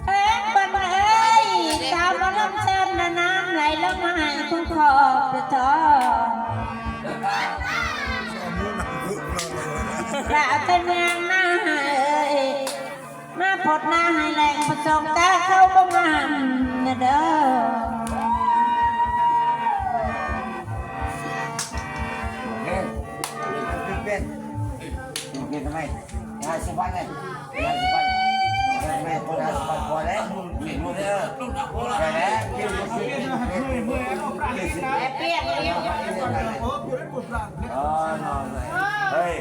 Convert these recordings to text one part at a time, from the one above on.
เอ๊ะบันเอ้ยตามมาล้ำเส้นน้ำไหลแล้วมาให้คุณขอบจะทอพระเป็นเมืองหน้าเอ้ยมาพดหน้าให้แรงผสมตาเข้าบ้งานนะเด้อทำไมงานสิบวันเลยงานสิบวันแม่คนงานสิบวันพอแล้วเห็นหมดเลยแต่แล้วคิวคิวเปียกเปียกอ๋อนอนเลยเฮ้ย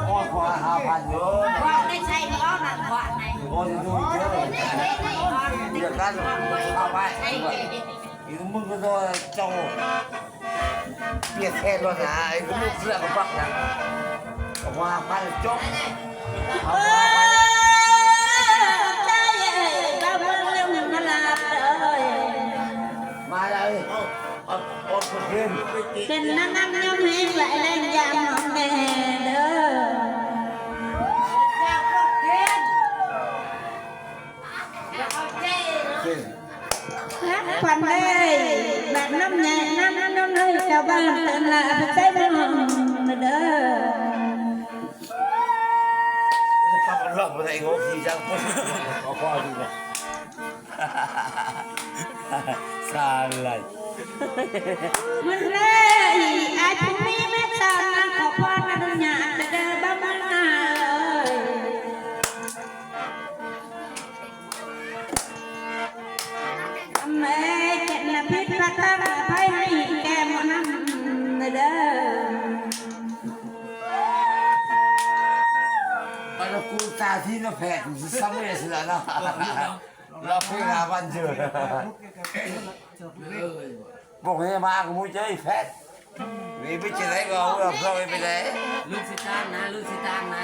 โอ้ขวา5,000อยู่ว่าได้ใช้ก็หนักกว่าไหนโอ้ดูเยอะเดือดร้อนเอาไปอีกมึงก็โดนเจ้าเปียกแค่รถนะไอ้กูมึงเสือกบักนะว่าพันจบใจเราเพิ่งเริ่มมาลาเลย มาเลยอดคนเดินเป็นน้ำยำแห้งไหลแรงยามน้องแม่เด้อรักควันเลยแบบน้ำแย่น้ำเลยชาวบ้านเตือนละใช้บ้องเด้อทำอะไรมาได้งบที่จังปุ๊บขอพ่อดีนะซาอะไรมันเลยไอ้ผู้มีแม่ตาขอพ่อนะดุนยาเด้อบ้าบ้าเลยแม่เจ็ดละพิษพระตาไปให้แกมน้ำเด้อเรากูตาที่เราแพ้ที่ซ้ำเลยสิละนะเราเพิ่งหาวันเจอบอกให้มากูมุ่งใจแพ้นี่ไม่ใช่ไรก็เอาเราเราไปไหนลูกสิตางนะลูกสิตางนะ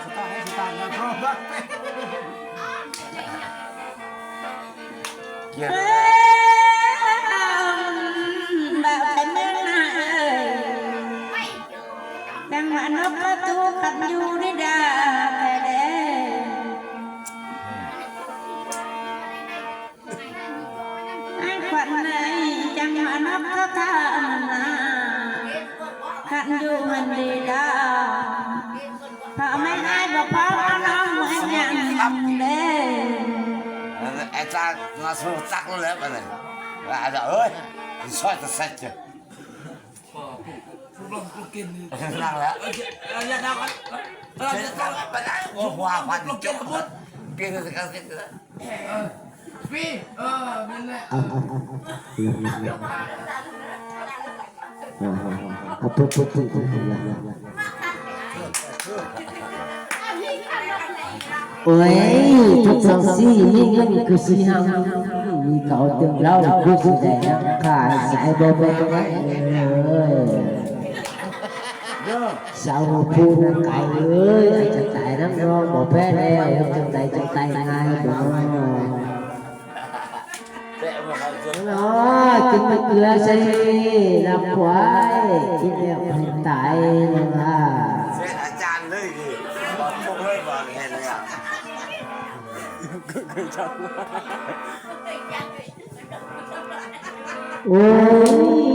สตาร์ให้สตาร์นะเพราะว่าเกี่ยวแบบเป็นเมืองนาดังว่านกกระตูขัดอยู่ในดาแต่เด้ไอ้ขวัญในจังหวะนกกระทานาขัดอยู่มันดีดาพอไม่ได้บอกพ่อน้องเหมือนอย่างเด้ไอ้ตาหน้าสูงตักแล้วมันว่าเอ้ยชอบจะเสร็จจ้ะลงกูกินนั่งแล้วอย่าดาวกันเราจะทำอะไรโอ้หัวพันจบหมดเปลี่ยนสกัดเสร็จแล้วพี่นั่นแหละโอ้ยทุกสังสีมีเงินคือสีหางมีเขาเต็มเล่าคือสีแดงขายสายบ่เป็นไงเอ้ยสาวผู้นั้นไก่เอ้ยจะตายน้ำร้อนบ่แพ้แล้วจังใดง่ายบ่เนาะกินมะเกลือใส่ลำควายกินแล้วให้ตายนะเสียอาจารย์เลยดิบอกพวกเลยบอกเห็นเลยอ่ะโอ้ย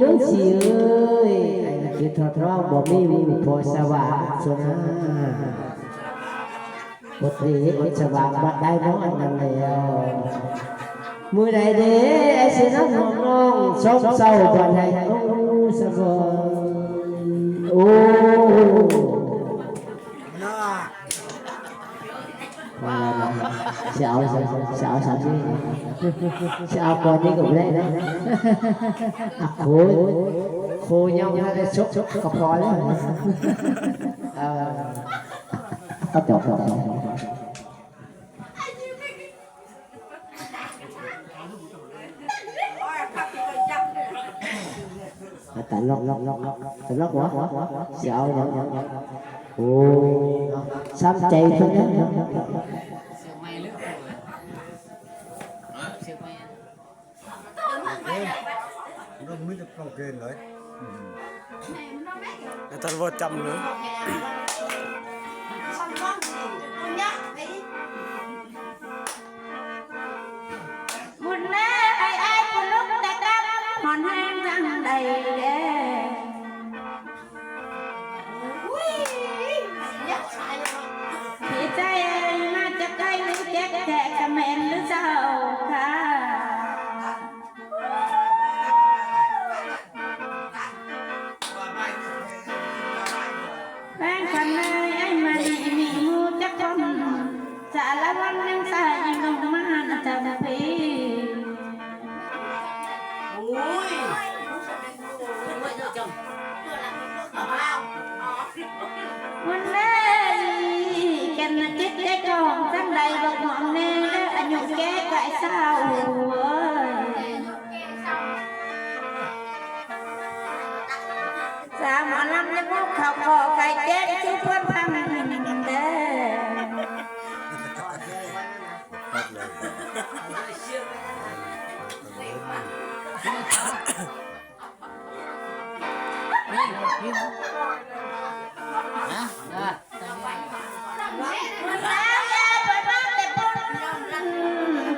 น้องสิเอ้ยไอ้คิดทอดร้องบ่มีพอสว่างสนะบทนี้สว่างบัดได้น้องอันนั้นแล้วมือใดเด้ไอ้สิน้องสองเศร้าบัดให้น้องสบายโอ้xạo xạo chứ xạo còn đi cùng đây đấy khô nhau ra sốt cọc khói đấy chọc tại lót quá xạo nhận ô xám chạy thôi nhé nó mới được câu kênh đấy người ta vô chăm nữa ใดบอกหอมแน่และอายุแก่ไก่เศร้าสาวหมอลำในพวกเขาขอไก่แก่ที่เพื่อนพังเด้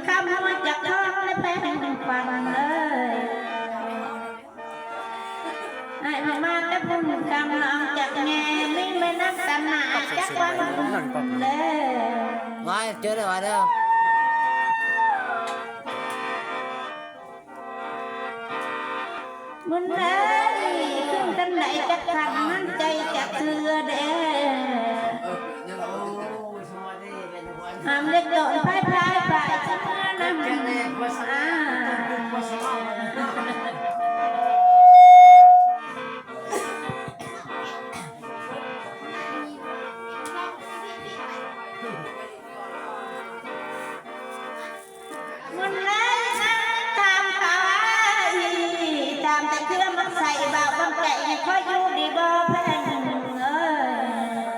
คำว่าจากท้องและแป้งฟังเลยไอ้มาแต่พุ่นกำลังจากแง่ไม่นักกันหนาจากวันเลย Mai chơi được rồi đâu. มุนเลยขึ้นกันไหนจะขันมั่นใจจะเถือเด้หามเล็กโดดพายไปจะมานมุนเลยตามเขาตามแต่เครื่องมันใส่บ่าวบางใจคอยอยู่ดีบ่แพงเอ้ย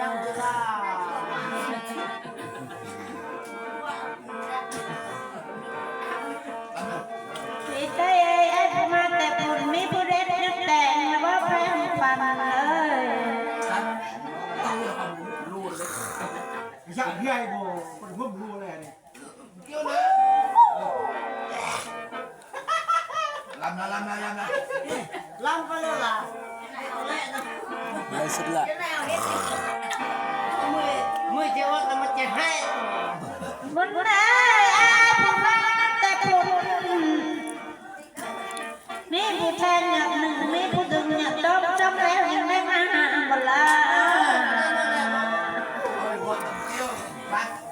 พี่เต้ไอ้ผู้มาแต่ปุ่นมีผู้เด็ดนึกแต่งว่าแพงปันเลย อยากใหญ่บ่คนหุ่มรู้เลยนี่ Làm là Long có luôn là Đây xích lại. 10 triệu là một triệu 2 Muốn đây ai cũng mangแต่ปุ่นมีผู้แทนอย่างหนึ่งมีผู้ดึงอย่างต้มจำแล้วยังไม่มาหาบลา Ôi, bọn tiêu, bắt